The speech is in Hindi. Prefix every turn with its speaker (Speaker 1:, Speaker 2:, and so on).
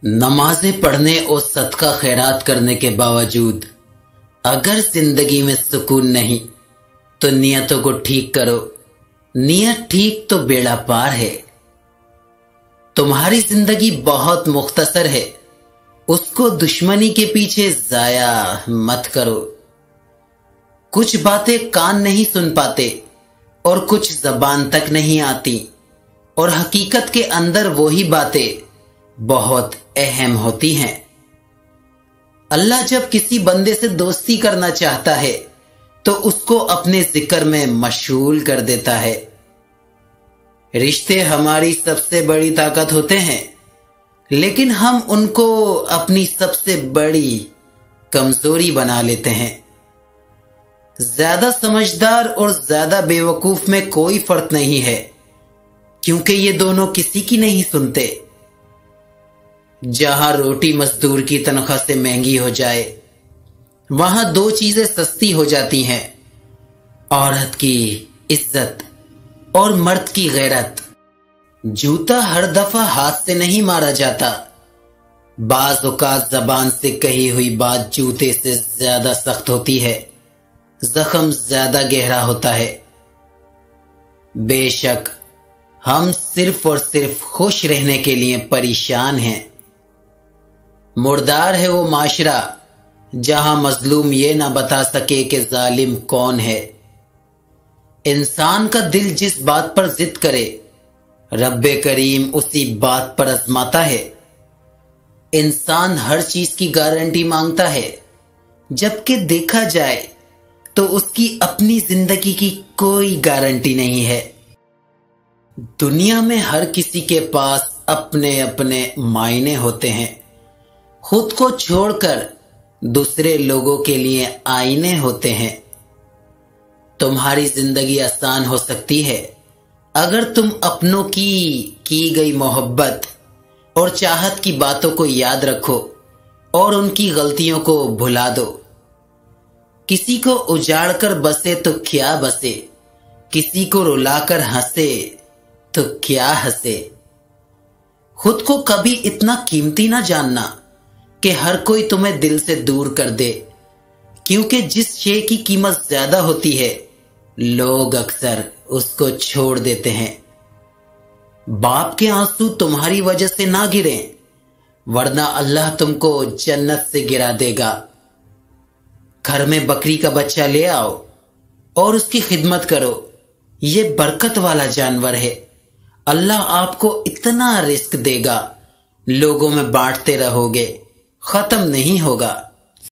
Speaker 1: नमाजें पढ़ने और सदका खैरात करने के बावजूद अगर जिंदगी में सुकून नहीं तो नियतों को ठीक करो। नियत ठीक तो बेड़ा पार है। तुम्हारी जिंदगी बहुत मुख्तसर है, उसको दुश्मनी के पीछे जाया मत करो। कुछ बातें कान नहीं सुन पाते और कुछ जबान तक नहीं आती, और हकीकत के अंदर वही बातें बहुत अहम होती हैं। अल्लाह जब किसी बंदे से दोस्ती करना चाहता है तो उसको अपने जिक्र में मशगूल कर देता है। रिश्ते हमारी सबसे बड़ी ताकत होते हैं, लेकिन हम उनको अपनी सबसे बड़ी कमजोरी बना लेते हैं। ज्यादा समझदार और ज्यादा बेवकूफ में कोई फर्क नहीं है, क्योंकि ये दोनों किसी की नहीं सुनते। जहां रोटी मजदूर की तनख्वाह से महंगी हो जाए, वहां दो चीजें सस्ती हो जाती हैं, औरत की इज्जत और मर्द की गैरत। जूता हर दफा हाथ से नहीं मारा जाता। बाज औकात जबान से कही हुई बात जूते से ज्यादा सख्त होती है, जख्म ज्यादा गहरा होता है। बेशक हम सिर्फ और सिर्फ खुश रहने के लिए परेशान हैं। मुर्दार है वो माशरा जहां मजलूम ये ना बता सके कि जालिम कौन है। इंसान का दिल जिस बात पर जिद करे, रब्बे करीम उसी बात पर आजमाता है। इंसान हर चीज की गारंटी मांगता है, जबकि देखा जाए तो उसकी अपनी जिंदगी की कोई गारंटी नहीं है। दुनिया में हर किसी के पास अपने अपने मायने होते हैं। खुद को छोड़कर दूसरे लोगों के लिए आईने होते हैं। तुम्हारी जिंदगी आसान हो सकती है अगर तुम अपनों की गई मोहब्बत और चाहत की बातों को याद रखो और उनकी गलतियों को भुला दो। किसी को उजाड़कर बसे तो क्या बसे, किसी को रुलाकर हंसे तो क्या हंसे। खुद को कभी इतना कीमती ना जानना कि हर कोई तुम्हें दिल से दूर कर दे, क्योंकि जिस शे की कीमत ज्यादा होती है लोग अक्सर उसको छोड़ देते हैं। बाप के आंसू तुम्हारी वजह से ना गिरें, वरना अल्लाह तुमको जन्नत से गिरा देगा। घर में बकरी का बच्चा ले आओ और उसकी खिदमत करो। ये बरकत वाला जानवर है। अल्लाह आपको इतना रिस्क देगा, लोगों में बांटते रहोगे, खत्म नहीं होगा।